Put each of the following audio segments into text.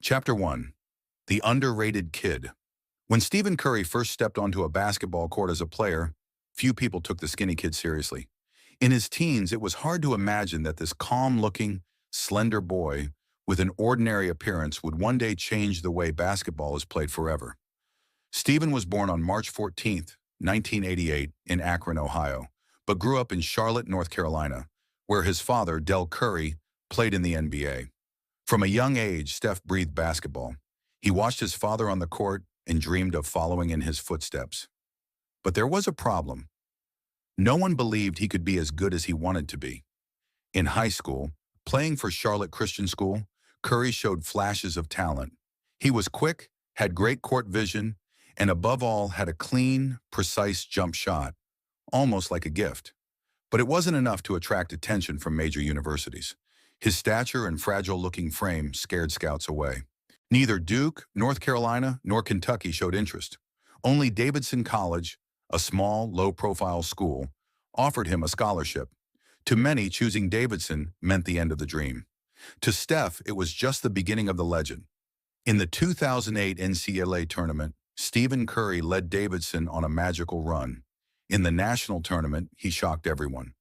Chapter 1. The Underrated Kid. When Stephen Curry first stepped onto a basketball court as a player, few people took the skinny kid seriously. In his teens, it was hard to imagine that this calm-looking, slender boy with an ordinary appearance would one day change the way basketball is played forever. Stephen was born on March 14th, 1988, in Akron, Ohio, but grew up in Charlotte, North Carolina, where his father, Del Curry, played in the NBA. From a young age, Steph breathed basketball. He watched his father on the court and dreamed of following in his footsteps. But there was a problem. No one believed he could be as good as he wanted to be. In high school, playing for Charlotte Christian School, Curry showed flashes of talent. He was quick, had great court vision, and above all had a clean, precise jump shot, almost like a gift. But it wasn't enough to attract attention from major universities. His stature and fragile-looking frame scared scouts away. Neither Duke, North Carolina, nor Kentucky showed interest. Only Davidson College, a small, low-profile school, offered him a scholarship. To many, choosing Davidson meant the end of the dream. To Steph, it was just the beginning of the legend. In the 2008 NCAA tournament, Stephen Curry led Davidson on a magical run. In the national tournament, he shocked everyone.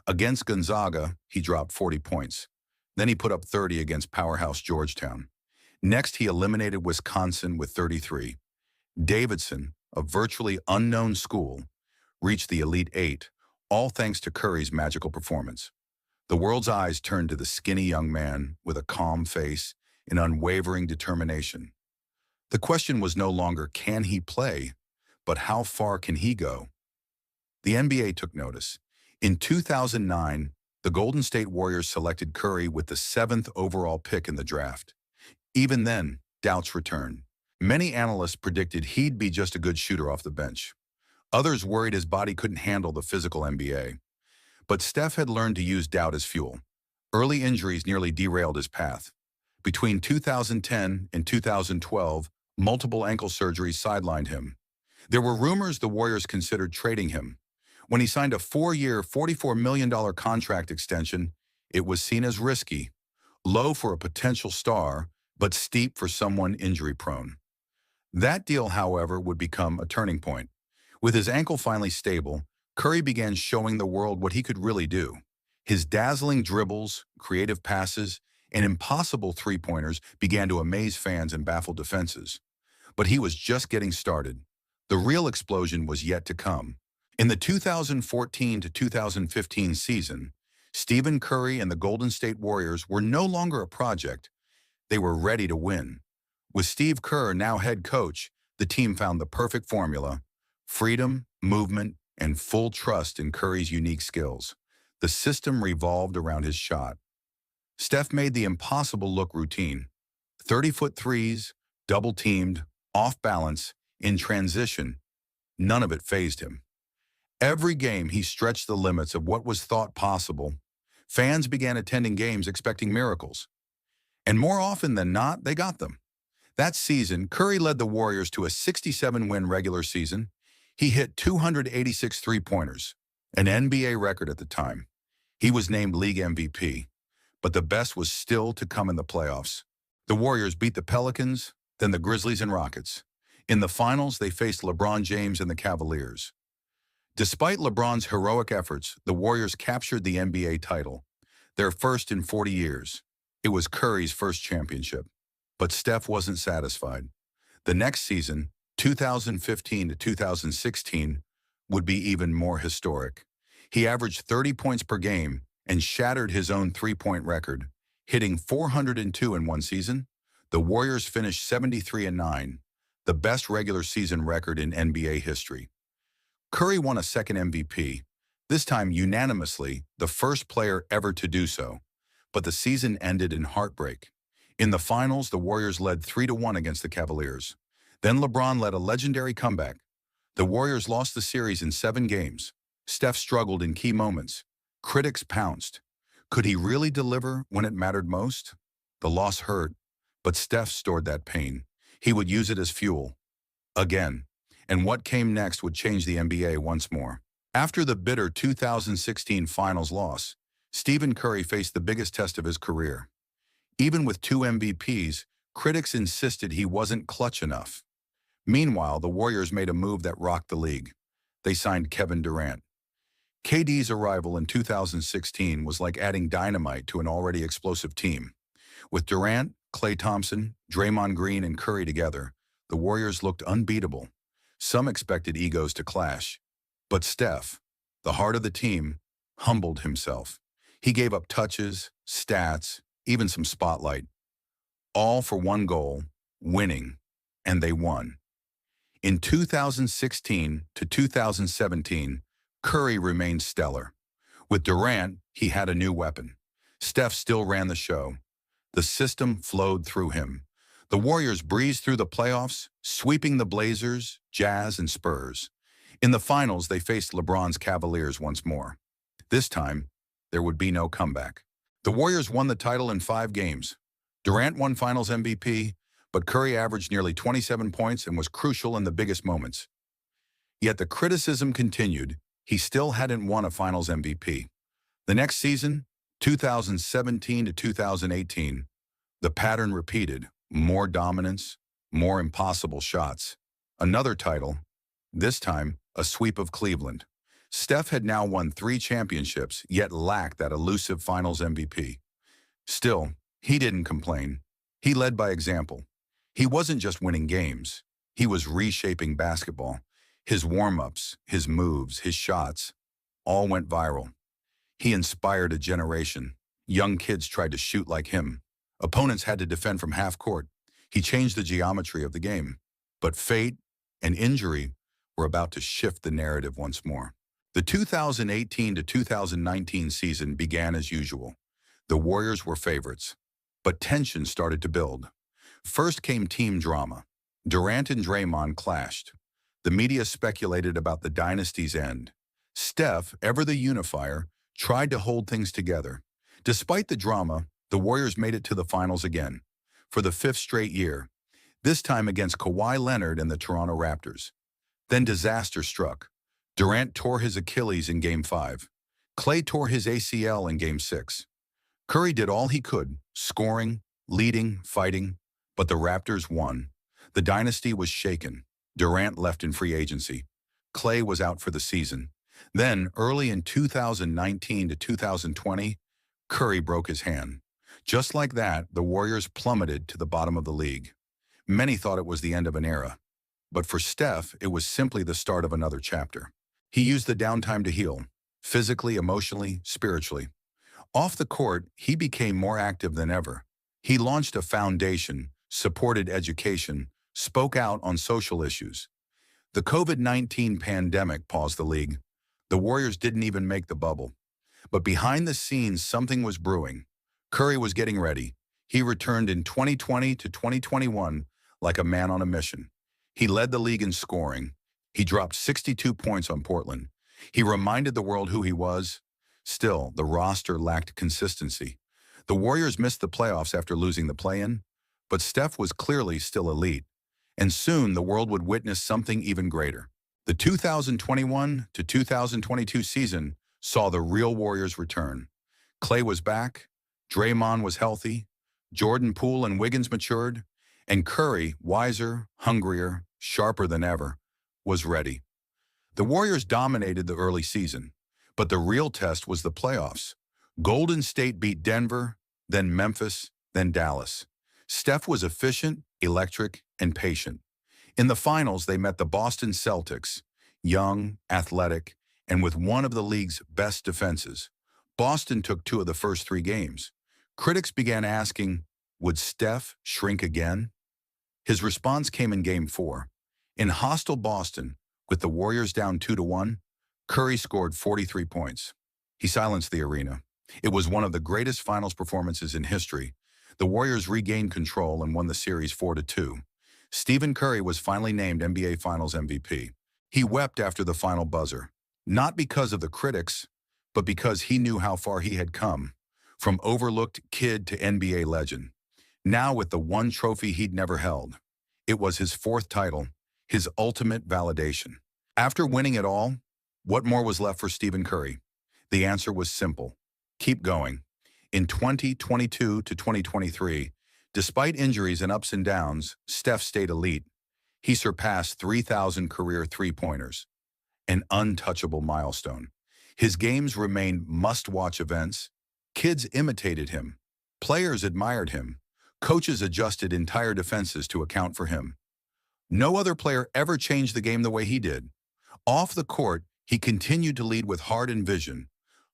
Against Gonzaga, he dropped 40 points. Then he put up 30 against powerhouse Georgetown. Next, he eliminated Wisconsin with 33. Davidson, a virtually unknown school, reached the Elite Eight, all thanks to Curry's magical performance. The world's eyes turned to the skinny young man with a calm face and unwavering determination. The question was no longer, can he play, but how far can he go? The NBA took notice. In 2009, the Golden State Warriors selected Curry with the 7th overall pick in the draft. Even then, doubts returned. Many analysts predicted he'd be just a good shooter off the bench. Others worried his body couldn't handle the physical NBA. But Steph had learned to use doubt as fuel. Early injuries nearly derailed his path. Between 2010 and 2012, multiple ankle surgeries sidelined him. There were rumors the Warriors considered trading him. When he signed a 4-year, $44 million contract extension, it was seen as risky, low for a potential star, but steep for someone injury-prone. That deal, however, would become a turning point. With his ankle finally stable, Curry began showing the world what he could really do. His dazzling dribbles, creative passes, and impossible three-pointers began to amaze fans and baffle defenses. But he was just getting started. The real explosion was yet to come. In the 2014 to 2015 season, Stephen Curry and the Golden State Warriors were no longer a project. They were ready to win. With Steve Kerr now head coach, the team found the perfect formula: freedom, movement, and full trust in Curry's unique skills. The system revolved around his shot. Steph made the impossible look routine. 30-foot threes, double-teamed, off balance, in transition. None of it fazed him. Every game, he stretched the limits of what was thought possible. Fans began attending games expecting miracles. And more often than not, they got them. That season, Curry led the Warriors to a 67-win regular season. He hit 286 three-pointers, an NBA record at the time. He was named league MVP, but the best was still to come in the playoffs. The Warriors beat the Pelicans, then the Grizzlies and Rockets. In the finals, they faced LeBron James and the Cavaliers. Despite LeBron's heroic efforts, the Warriors captured the NBA title, their first in 40 years. It was Curry's first championship. But Steph wasn't satisfied. The next season, 2015 to 2016, would be even more historic. He averaged 30 points per game and shattered his own three-point record, hitting 402 in one season. The Warriors finished 73-9, the best regular season record in NBA history. Curry won a second MVP, this time unanimously, the first player ever to do so. But the season ended in heartbreak. In the finals, the Warriors led 3-1 against the Cavaliers. Then LeBron led a legendary comeback. The Warriors lost the series in 7 games. Steph struggled in key moments. Critics pounced. Could he really deliver when it mattered most? The loss hurt, but Steph stored that pain. He would use it as fuel. Again. And what came next would change the NBA once more. After the bitter 2016 finals loss, Stephen Curry faced the biggest test of his career. Even with 2 MVPs, Critics insisted he wasn't clutch enough. Meanwhile, the Warriors made a move that rocked the league. They signed Kevin Durant. KD's arrival in 2016 was like adding dynamite to an already explosive team. With Durant, Klay Thompson, Draymond Green, and Curry together, the Warriors looked unbeatable. Some expected egos to clash. But Steph, the heart of the team, humbled himself. He gave up touches, stats, even some spotlight. All for one goal, winning. And they won. In 2016 to 2017, Curry remained stellar. With Durant, he had a new weapon. Steph still ran the show. The system flowed through him. The Warriors breezed through the playoffs, sweeping the Blazers, Jazz, and Spurs. In the finals, they faced LeBron's Cavaliers once more. This time, there would be no comeback. The Warriors won the title in 5 games. Durant won Finals MVP, but Curry averaged nearly 27 points and was crucial in the biggest moments. Yet the criticism continued. He still hadn't won a Finals MVP. The next season, 2017 to 2018, the pattern repeated. More dominance, more impossible shots. Another title, this time a sweep of Cleveland. Steph had now won 3 championships, yet lacked that elusive Finals MVP. Still, he didn't complain. He led by example. He wasn't just winning games. He was reshaping basketball. His warm-ups, his moves, his shots, all went viral. He inspired a generation. Young kids tried to shoot like him. Opponents had to defend from half court. He changed the geometry of the game. But fate and injury were about to shift the narrative once more. The 2018 to 2019 season began as usual. The Warriors were favorites, but tension started to build. First came team drama. Durant and Draymond clashed. The media speculated about the dynasty's end. Steph, ever the unifier, tried to hold things together. Despite the drama, the Warriors made it to the finals again, for the 5th straight year, this time against Kawhi Leonard and the Toronto Raptors. Then disaster struck. Durant tore his Achilles in Game 5. Klay tore his ACL in Game 6. Curry did all he could, scoring, leading, fighting, but the Raptors won. The dynasty was shaken. Durant left in free agency. Klay was out for the season. Then, early in 2019 to 2020, Curry broke his hand. Just like that, the Warriors plummeted to the bottom of the league. Many thought it was the end of an era. But for Steph, it was simply the start of another chapter. He used the downtime to heal, physically, emotionally, spiritually. Off the court, he became more active than ever. He launched a foundation, supported education, spoke out on social issues. The COVID-19 pandemic paused the league. The Warriors didn't even make the bubble. But behind the scenes, something was brewing. Curry was getting ready. He returned in 2020 to 2021 like a man on a mission. He led the league in scoring. He dropped 62 points on Portland. He reminded the world who he was. Still, the roster lacked consistency. The Warriors missed the playoffs after losing the play-in, but Steph was clearly still elite. And soon the world would witness something even greater. The 2021 to 2022 season saw the real Warriors return. Klay was back, Draymond was healthy, Jordan Poole and Wiggins matured, and Curry, wiser, hungrier, sharper than ever, was ready. The Warriors dominated the early season, but the real test was the playoffs. Golden State beat Denver, then Memphis, then Dallas. Steph was efficient, electric, and patient. In the finals, they met the Boston Celtics, young, athletic, and with one of the league's best defenses. Boston took 2 of the first 3 games. Critics began asking, would Steph shrink again? His response came in Game 4. In hostile Boston, with the Warriors down 2-1, Curry scored 43 points. He silenced the arena. It was one of the greatest finals performances in history. The Warriors regained control and won the series 4-2. Stephen Curry was finally named NBA Finals MVP. He wept after the final buzzer, not because of the critics, but because he knew how far he had come, from overlooked kid to NBA legend. Now with the one trophy he'd never held. It was his 4th title, his ultimate validation. After winning it all, what more was left for Stephen Curry? The answer was simple. Keep going. In 2022 to 2023, Despite injuries and ups and downs, Steph stayed elite. He surpassed 3,000 career three-pointers, an untouchable milestone. His games remained must-watch events. Kids imitated him. Players admired him. Coaches adjusted entire defenses to account for him. No other player ever changed the game the way he did. Off the court, he continued to lead with heart and vision,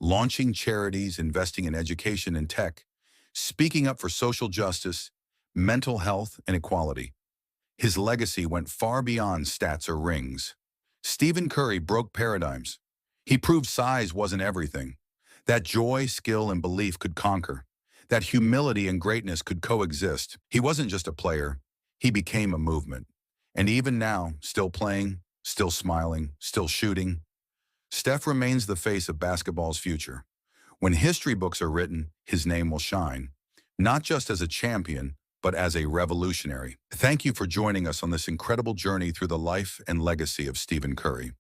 launching charities, investing in education and tech, speaking up for social justice, mental health, and equality. His legacy went far beyond stats or rings. Stephen Curry broke paradigms. He proved size wasn't everything, that joy, skill, and belief could conquer, that humility and greatness could coexist. He wasn't just a player, he became a movement. And even now, still playing, still smiling, still shooting, Steph remains the face of basketball's future. When history books are written, his name will shine, not just as a champion, but as a revolutionary. Thank you for joining us on this incredible journey through the life and legacy of Stephen Curry.